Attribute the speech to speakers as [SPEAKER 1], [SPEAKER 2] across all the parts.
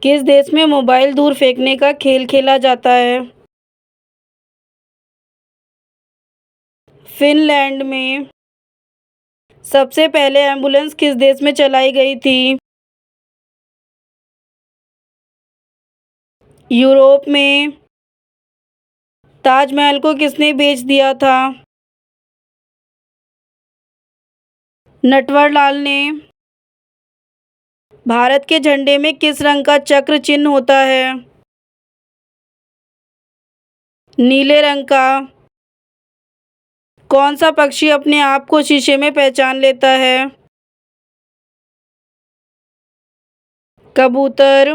[SPEAKER 1] किस देश में मोबाइल दूर फेंकने का खेल खेला जाता है? फिनलैंड में। सबसे पहले एंबुलेंस किस देश में चलाई गई थी? यूरोप में। ताजमहल को किसने बेच दिया था? नटवरलाल ने। भारत के झंडे में किस रंग का चक्र चिन्ह होता है? नीले रंग का। कौन सा पक्षी अपने आप को शीशे में पहचान लेता है? कबूतर।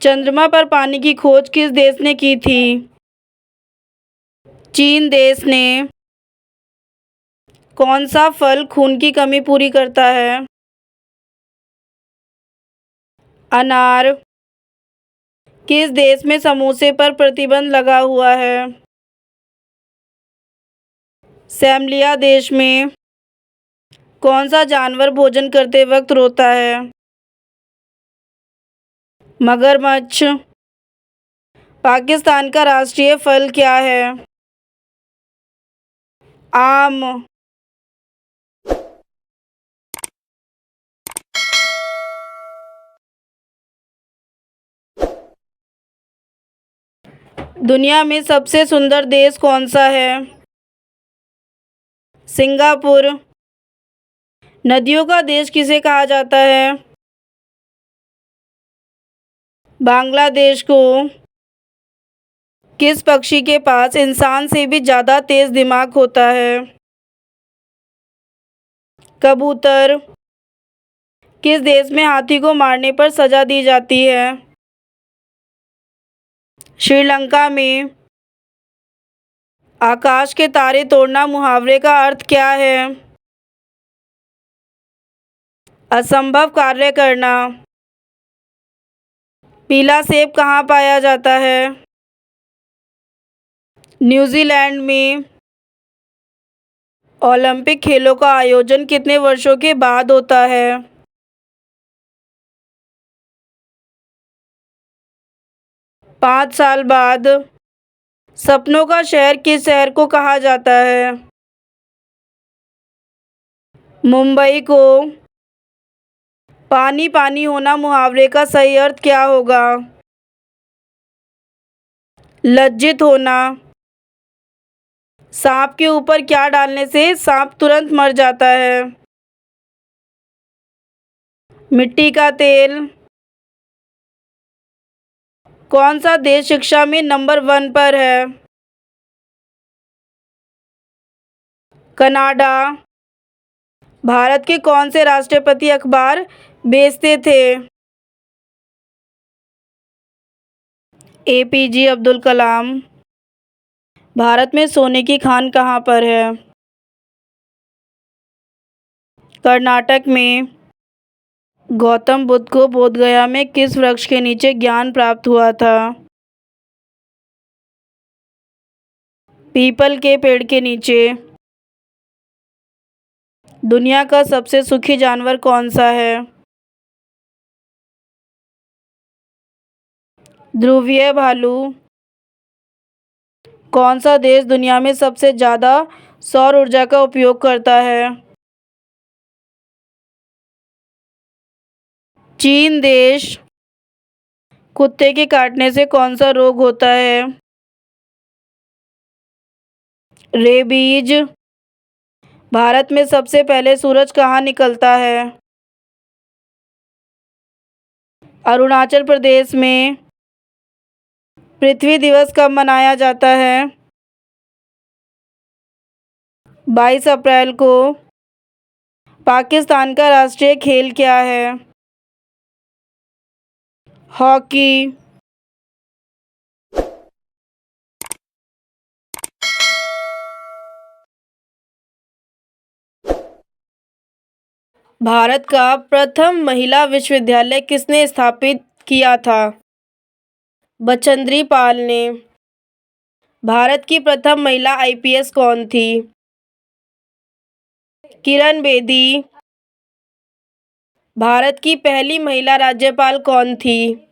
[SPEAKER 1] चंद्रमा पर पानी की खोज किस देश ने की थी? चीन देश ने। कौन सा फल खून की कमी पूरी करता है? अनार। किस देश में समोसे पर प्रतिबंध लगा हुआ है? सैमलिया देश में। कौन सा जानवर भोजन करते वक्त रोता है? मगरमच्छ। पाकिस्तान का राष्ट्रीय फल क्या है? आम। दुनिया में सबसे सुंदर देश कौन सा है? सिंगापुर। नदियों का देश किसे कहा जाता है? बांग्लादेश को। किस पक्षी के पास इंसान से भी ज्यादा तेज दिमाग होता है? कबूतर। किस देश में हाथी को मारने पर सजा दी जाती है? श्रीलंका में। आकाश के तारे तोड़ना मुहावरे का अर्थ क्या है? असंभव कार्य करना। पीला सेब कहाँ पाया जाता है? न्यूजीलैंड में। ओलंपिक खेलों का आयोजन कितने वर्षों के बाद होता है? 5 साल बाद। सपनों का शहर किस शहर को कहा जाता है? मुंबई को। पानी पानी होना मुहावरे का सही अर्थ क्या होगा? लज्जित होना। सांप के ऊपर क्या डालने से सांप तुरंत मर जाता है? मिट्टी का तेल। कौन सा देश शिक्षा में नंबर 1 पर है? कनाडा। भारत के कौन से राष्ट्रपति अखबार बेचते थे? एपीजे अब्दुल कलाम। भारत में सोने की खान कहाँ पर है? कर्नाटक में। गौतम बुद्ध को बोधगया में किस वृक्ष के नीचे ज्ञान प्राप्त हुआ था? पीपल के पेड़ के नीचे। दुनिया का सबसे सुखी जानवर कौन सा है? ध्रुवीय भालू। कौन सा देश दुनिया में सबसे ज़्यादा सौर ऊर्जा का उपयोग करता है? चीन देश। कुत्ते के काटने से कौन सा रोग होता है? रेबीज। भारत में सबसे पहले सूरज कहाँ निकलता है? अरुणाचल प्रदेश में। पृथ्वी दिवस कब मनाया जाता है? 22 अप्रैल को। पाकिस्तान का राष्ट्रीय खेल क्या है? हॉकी। भारत का प्रथम महिला विश्वविद्यालय किसने स्थापित किया था? बचेंद्री पाल ने। भारत की प्रथम महिला आईपीएस कौन थी? किरण बेदी। भारत की पहली महिला राज्यपाल कौन थी?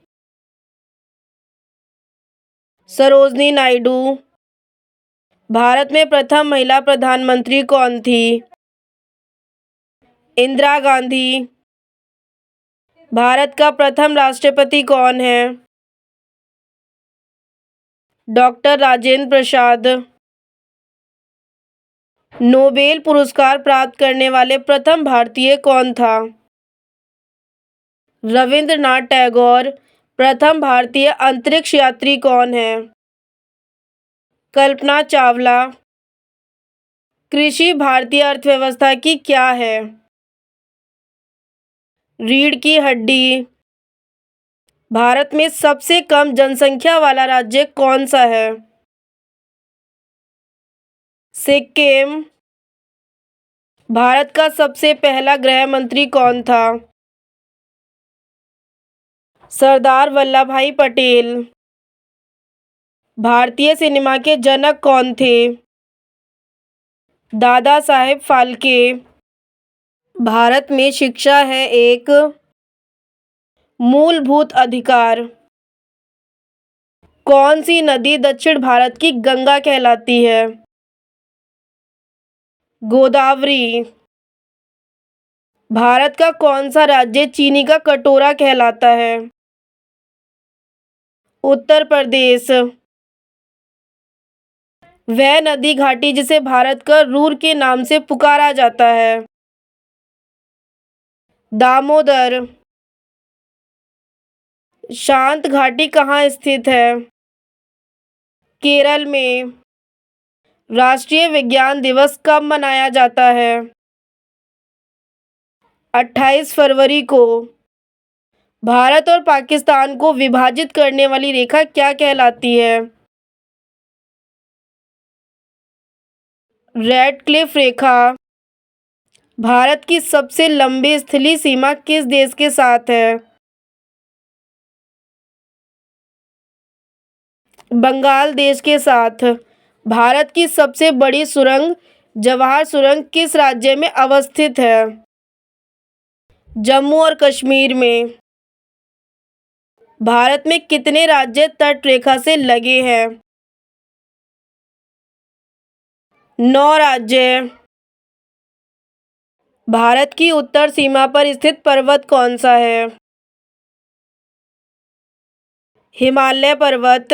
[SPEAKER 1] सरोजिनी नायडू। भारत में प्रथम महिला प्रधानमंत्री कौन थी? इंदिरा गांधी। भारत का प्रथम राष्ट्रपति कौन है? डॉक्टर राजेंद्र प्रसाद। नोबेल पुरस्कार प्राप्त करने वाले प्रथम भारतीय कौन था? रविंद्रनाथ टैगोर। प्रथम भारतीय अंतरिक्ष यात्री कौन है? कल्पना चावला। कृषि भारतीय अर्थव्यवस्था की क्या है? रीढ़ की हड्डी। भारत में सबसे कम जनसंख्या वाला राज्य कौन सा है? सिक्किम। भारत का सबसे पहला गृह मंत्री कौन था? सरदार वल्लभ भाई पटेल। भारतीय सिनेमा के जनक कौन थे? दादा साहेब फाल्के। भारत में शिक्षा है एक मूलभूत अधिकार। कौन सी नदी दक्षिण भारत की गंगा कहलाती है? गोदावरी। भारत का कौन सा राज्य चीनी का कटोरा कहलाता है? उत्तर प्रदेश। वह नदी घाटी जिसे भारत का रूर के नाम से पुकारा जाता है? दामोदर। शांत घाटी कहाँ स्थित है? केरल में। राष्ट्रीय विज्ञान दिवस कब मनाया जाता है? 28 फरवरी को। भारत और पाकिस्तान को विभाजित करने वाली रेखा क्या कहलाती है? रेड क्लिफ रेखा। भारत की सबसे लंबी स्थलीय सीमा किस देश के साथ है? बंगाल देश के साथ। भारत की सबसे बड़ी सुरंग जवाहर सुरंग किस राज्य में अवस्थित है? जम्मू और कश्मीर में। भारत में कितने राज्य तट रेखा से लगे हैं? 9 राज्य। भारत की उत्तर सीमा पर स्थित पर्वत कौन सा है? हिमालय पर्वत।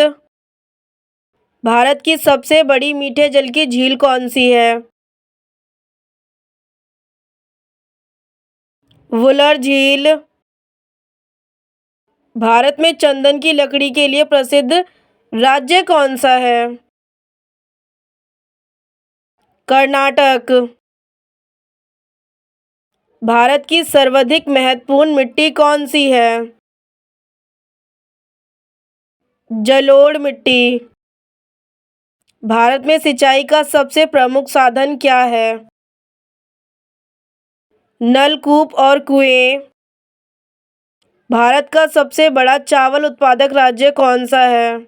[SPEAKER 1] भारत की सबसे बड़ी मीठे जल की झील कौन सी है? वुलर झील। भारत में चंदन की लकड़ी के लिए प्रसिद्ध राज्य कौन सा है? कर्नाटक। भारत की सर्वाधिक महत्वपूर्ण मिट्टी कौन सी है? जलोढ़ मिट्टी। भारत में सिंचाई का सबसे प्रमुख साधन क्या है? नलकूप और कुएं। भारत का सबसे बड़ा चावल उत्पादक राज्य कौन सा है?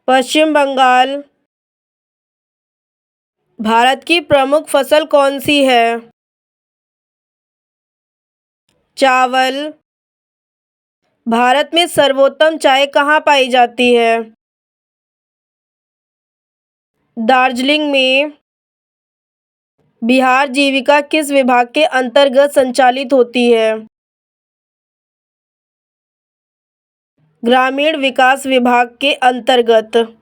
[SPEAKER 1] पश्चिम बंगाल। भारत की प्रमुख फसल कौन सी है? चावल। भारत में सर्वोत्तम चाय कहाँ पाई जाती है? दार्जिलिंग में। बिहार जीविका किस विभाग के अंतर्गत संचालित होती है? ग्रामीण विकास विभाग के अंतर्गत।